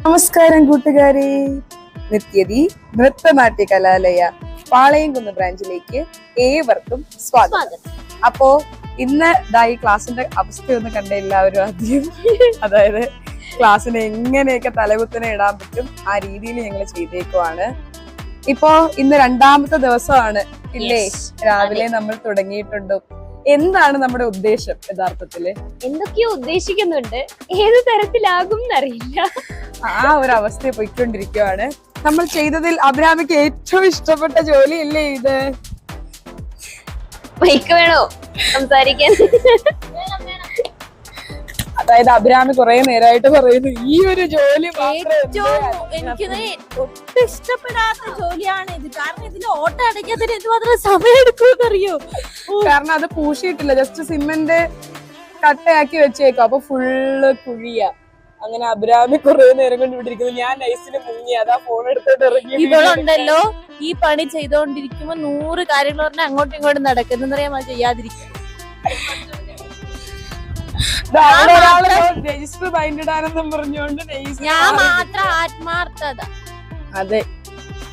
നമസ്കാരം കൂട്ടുകാരെ, നിത്യതി നൃത്തനാട്യ കലാലയ പാളയംകുന്ന് ബ്രാഞ്ചിലേക്ക് ഏവർക്കും സ്വാഗതം. അപ്പോ ഇന്ന് ഈ ക്ലാസ്സിന്റെ അവസ്ഥയൊന്നും കണ്ട എല്ലാവരും ആദ്യം അതായത് ക്ലാസ്സിന് എങ്ങനെയൊക്കെ തലകുത്തനെ ഇടാൻ പറ്റും ആ രീതിയിൽ ഞങ്ങൾ ചെയ്തേക്കുവാണ്. ഇപ്പോ ഇന്ന് രണ്ടാമത്തെ ദിവസമാണ് ഇല്ലേ? രാവിലെ നമ്മൾ തുടങ്ങിയിട്ടുണ്ട്. എന്താണ് നമ്മുടെ ഉദ്ദേശം? യഥാർത്ഥത്തില് എന്തൊക്കെയോ ഉദ്ദേശിക്കുന്നുണ്ട്, ഏത് തരത്തിലാകും എന്നറിയില്ല. ആ ഒരു അവസ്ഥയെ പോയിക്കൊണ്ടിരിക്കുവാണ്. നമ്മൾ ചെയ്തതിൽ അഭിരാമിക്ക് ഏറ്റവും ഇഷ്ടപ്പെട്ട ജോലി അല്ലേ ഇത്? മൈക്ക് വേണോ സംസാരിക്കാൻ? അതായത് അഭിരാമി കുറെ നേരമായിട്ട് പറയുന്നു ഈ ഒരു ജോലി എനിക്ക് ഒട്ടും ഇഷ്ടപ്പെടാത്ത ജോലിയാണ് ഇത്. കാരണം ഇതിന് ഓട്ടം അടയ്ക്കാത്തതിന് എന്തുമാത്രം സമയം എടുക്കുമെന്നറിയോ? കാരണം അത് പൂശിയിട്ടില്ല, ജസ്റ്റ് സിമെന്റ് കട്ടയാക്കി വെച്ചേക്കും. അപ്പൊ ഫുള്ള് കുഴിയ. അങ്ങനെ അഭിരാമി കുറെ നേരം കൊണ്ട് വിട്ടിരിക്കുന്നു. ഞാൻ നൈസിന് മുങ്ങി, അതാ ഫോൺ എടുത്തിട്ട് ഇറങ്ങി. ഇവളുണ്ടല്ലോ ഈ പണി ചെയ്തോണ്ടിരിക്കുമ്പോ 100 കാര്യങ്ങൾ പറഞ്ഞാൽ അങ്ങോട്ടും ഇങ്ങോട്ടും നടക്കുന്നറിയാമോ ചെയ്യാതിരിക്കും. രജിസ്റ്റർ ബൈൻഡിടാനെന്നും പറഞ്ഞുകൊണ്ട് ഞാൻ മാത്രം ആത്മാർത്ഥത. അതെ.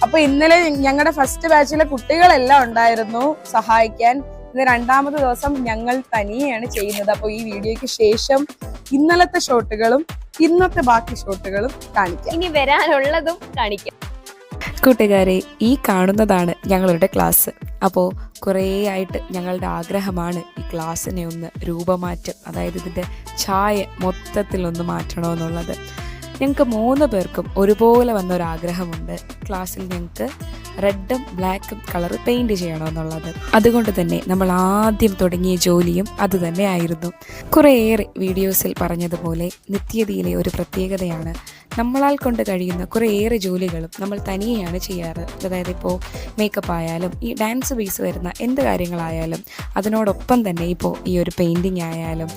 അപ്പൊ ഇന്നലെ ഞങ്ങളുടെ ഫസ്റ്റ് ബാച്ചിലെ കുട്ടികളെല്ലാം ഉണ്ടായിരുന്നു സഹായിക്കാൻ. ഇന്ന് രണ്ടാമത്തെ ദിവസം ഞങ്ങൾ തനിയെയാണ് ചെയ്യുന്നത്. അപ്പൊ ഈ വീഡിയോയ്ക്ക് ശേഷം ഇന്നലത്തെ ഷോട്ടുകളും ഇന്നത്തെ ബാക്കി ഷോട്ടുകളും കാണിക്കാം. ഇനി വരാനുള്ളതും കാണിക്കാം. കൂട്ടുകാരെ, ഈ കാണുന്നതാണ് ഞങ്ങളുടെ ക്ലാസ്. അപ്പോൾ കുറേ ആയിട്ട് ഞങ്ങളുടെ ആഗ്രഹമാണ് ഈ ക്ലാസ്സിനെ ഒന്ന് രൂപമാറ്റം, അതായത് ഇതിൻ്റെ ഛായ മൊത്തത്തിലൊന്ന് മാറ്റണമെന്നുള്ളത്. ഞങ്ങൾക്ക് 3 പേർക്കും ഒരുപോലെ വന്നൊരാഗ്രഹമുണ്ട്. ക്ലാസ്സിൽ ഞങ്ങൾക്ക് റെഡും ബ്ലാക്കും കളർ പെയിൻറ് ചെയ്യണമെന്നുള്ളത്. അതുകൊണ്ട് തന്നെ നമ്മൾ ആദ്യം തുടങ്ങിയ ജോലിയും അത് തന്നെ ആയിരുന്നു. കുറേയേറെ വീഡിയോസിൽ പറഞ്ഞതുപോലെ നിത്യതിയിലെ ഒരു പ്രത്യേകതയാണ് നമ്മളാൽ കൊണ്ട് കഴിയുന്ന കുറേയേറെ ജോലികളും നമ്മൾ തനിയെയാണ് ചെയ്യാറ്. അതായത് ഇപ്പോൾ മേക്കപ്പ് ആയാലും ഈ ഡാൻസ് ബേസ് വരുന്ന എന്ത് കാര്യങ്ങളായാലും അതിനോടൊപ്പം തന്നെ ഇപ്പോൾ ഈ ഒരു പെയിൻറ്റിങ് ആയാലും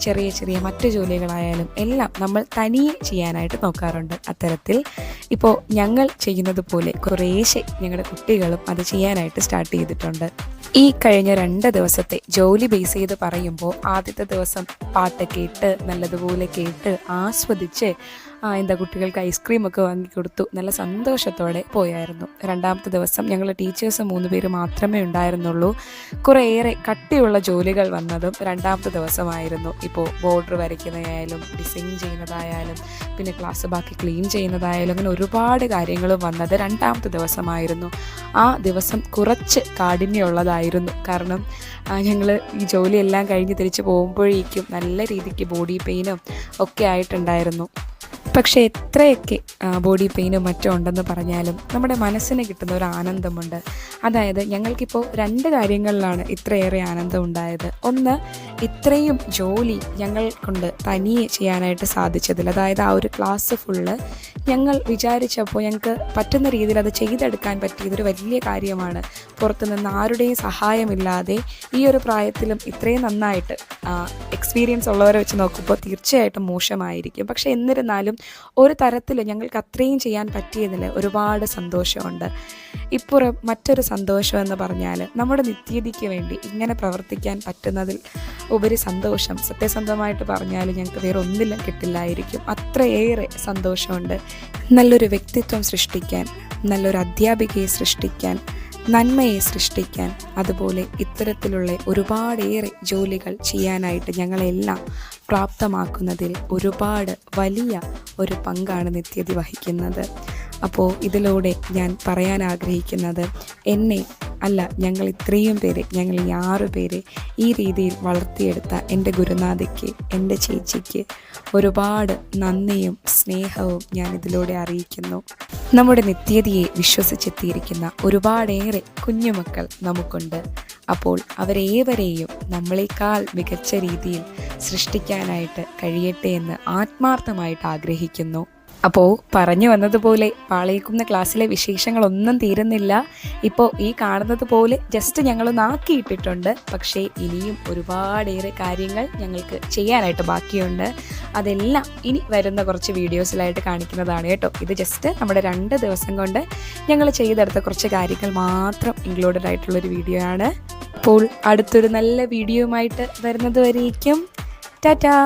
ചെറിയ ചെറിയ മറ്റു ജോലികളായാലും എല്ലാം നമ്മൾ തനിയെ ചെയ്യാനായിട്ട് നോക്കാറുണ്ട്. അത്തരത്തിൽ ഇപ്പോൾ ഞങ്ങൾ ചെയ്യുന്നത് പോലെ കുറേശ്ശെ ഞങ്ങളുടെ കുട്ടികളും അത് ചെയ്യാനായിട്ട് സ്റ്റാർട്ട് ചെയ്തിട്ടുണ്ട്. ഈ കഴിഞ്ഞ 2 ദിവസത്തെ ജോലി ബേസ് ചെയ്ത് പറയുമ്പോൾ ആദ്യത്തെ ദിവസം പാട്ട് കേട്ട് നല്ലതുപോലെ കേട്ട് ആസ്വദിച്ച് കുട്ടികൾക്ക് ഐസ്ക്രീമൊക്കെ വാങ്ങിക്കൊടുത്തു. നല്ല സന്തോഷത്തോടെ പോയായിരുന്നു. രണ്ടാമത്തെ ദിവസം ഞങ്ങൾ ടീച്ചേഴ്സ് 3 പേര് മാത്രമേ ഉണ്ടായിരുന്നുള്ളൂ. കുറേയേറെ കട്ടിയുള്ള ജോലികൾ വന്നതും രണ്ടാമത്തെ ദിവസമായിരുന്നു. ഇപ്പോൾ ബോർഡർ വരയ്ക്കുന്നതായാലും ഡിസൈൻ ചെയ്യുന്നതായാലും പിന്നെ ക്ലാസ് ബാക്കി ക്ലീൻ ചെയ്യുന്നതായാലും അങ്ങനെ ഒരുപാട് കാര്യങ്ങളും വന്നത് രണ്ടാമത്തെ ദിവസമായിരുന്നു. ആ ദിവസം കുറച്ച് കാഠിന്യമുള്ളതായിരുന്നു. കാരണം ഞങ്ങൾ ഈ ജോലിയെല്ലാം കഴിഞ്ഞ് തിരിച്ച് പോകുമ്പോഴേക്കും നല്ല രീതിക്ക് ബോഡി പെയിനും ഒക്കെ ആയിട്ടുണ്ടായിരുന്നു. പക്ഷേ എത്രയൊക്കെ ബോഡി പെയിനും മറ്റും ഉണ്ടെന്ന് പറഞ്ഞാലും നമ്മുടെ മനസ്സിന് കിട്ടുന്ന ഒരു ആനന്ദമുണ്ട്. അതായത് ഞങ്ങൾക്കിപ്പോൾ 2 കാര്യങ്ങളിലാണ് ഇത്രയേറെ ആനന്ദം ഉണ്ടായത്. ഒന്ന്, ഇത്രയും ജോലി ഞങ്ങൾ കൊണ്ട് തനിയെ ചെയ്യാനായിട്ട് സാധിച്ചതിൽ. അതായത് ആ ഒരു ക്ലാസ് ഫുള്ള് ഞങ്ങൾ വിചാരിച്ചപ്പോൾ ഞങ്ങൾക്ക് പറ്റുന്ന രീതിയിൽ അത് ചെയ്തെടുക്കാൻ പറ്റിയതൊരു വലിയ കാര്യമാണ്. പുറത്തുനിന്ന് ആരുടെയും സഹായമില്ലാതെ ഈ ഒരു പ്രായത്തിലും ഇത്രയും നന്നായിട്ട് എക്സ്പീരിയൻസ് ഉള്ളവരെ വെച്ച് നോക്കുമ്പോൾ തീർച്ചയായിട്ടും മോശമായിരിക്കും. പക്ഷേ എന്നിരുന്നാലും ഒരു തരത്തിൽ ഞങ്ങൾക്ക് അത്രയും ചെയ്യാൻ പറ്റിയതിൽ ഒരുപാട് സന്തോഷമുണ്ട്. ഇപ്പുറം മറ്റൊരു സന്തോഷം എന്ന് പറഞ്ഞാൽ നമ്മുടെ നിത്യതിക്ക് വേണ്ടി ഇങ്ങനെ പ്രവർത്തിക്കാൻ പറ്റുന്നതിൽ ഉപരി സന്തോഷം സത്യസന്ധമായിട്ട് പറഞ്ഞാൽ ഞങ്ങൾക്ക് വേറെ ഒന്നിലും കിട്ടില്ലായിരിക്കും. അത്രയേറെ സന്തോഷമുണ്ട്. നല്ലൊരു വ്യക്തിത്വം സൃഷ്ടിക്കാൻ, നല്ലൊരു അധ്യാപികയെ സൃഷ്ടിക്കാൻ, നന്മയെ സൃഷ്ടിക്കാൻ, അതുപോലെ ഇത്തരത്തിലുള്ള ഒരുപാടേറെ ജോലികൾ ചെയ്യാനായിട്ട് ഞങ്ങളെല്ലാം പ്രാപ്തമാക്കുന്നതിൽ ഒരുപാട് വലിയ ഒരു പങ്കാണ് നിത്യതി വഹിക്കുന്നത്. അപ്പോൾ ഇതിലൂടെ ഞാൻ പറയാൻ ആഗ്രഹിക്കുന്നത്, എന്നെ അല്ല ഞങ്ങൾ ഇത്രയും പേര്, ഞങ്ങൾ ഈ 6 പേര് ഈ രീതിയിൽ വളർത്തിയെടുത്ത എൻ്റെ ഗുരുനാഥയ്ക്ക്, എൻ്റെ ചേച്ചിക്ക് ഒരുപാട് നന്ദിയും സ്നേഹവും ഞാൻ ഇതിലൂടെ അറിയിക്കുന്നു. നമ്മുടെ നിത്യതിയെ വിശ്വസിച്ചെത്തിയിരിക്കുന്ന ഒരുപാടേറെ കുഞ്ഞുമക്കൾ നമുക്കുണ്ട്. അപ്പോൾ അവരേവരെയും നമ്മളെക്കാൾ മികച്ച രീതിയിൽ സൃഷ്ടിക്കാനായിട്ട് കഴിയട്ടെ എന്ന് ആത്മാർത്ഥമായിട്ട് ആഗ്രഹിക്കുന്നു. അപ്പോൾ പറഞ്ഞു വന്നതുപോലെ പാളയംകുന്ന് ക്ലാസ്സിലെ വിശേഷങ്ങളൊന്നും തീരുന്നില്ല. ഇപ്പോൾ ഈ കാണുന്നത് പോലെ ജസ്റ്റ് ഞങ്ങളൊന്ന് ആക്കിയിട്ടിട്ടുണ്ട്. പക്ഷേ ഇനിയും ഒരുപാടേറെ കാര്യങ്ങൾ ഞങ്ങൾക്ക് ചെയ്യാനായിട്ട് ബാക്കിയുണ്ട്. അതെല്ലാം ഇനി വരുന്ന കുറച്ച് വീഡിയോസിലായിട്ട് കാണിക്കുന്നതാണ് കേട്ടോ. ഇത് ജസ്റ്റ് നമ്മുടെ 2 ദിവസം കൊണ്ട് ഞങ്ങൾ ചെയ്തെടുത്ത കുറച്ച് കാര്യങ്ങൾ മാത്രം ഇൻക്ലൂഡഡ് ആയിട്ടുള്ളൊരു വീഡിയോ ആണ്. അപ്പോൾ അടുത്തൊരു നല്ല വീഡിയോയുമായിട്ട് വരുന്നത് വരേക്കും ടാറ്റാ.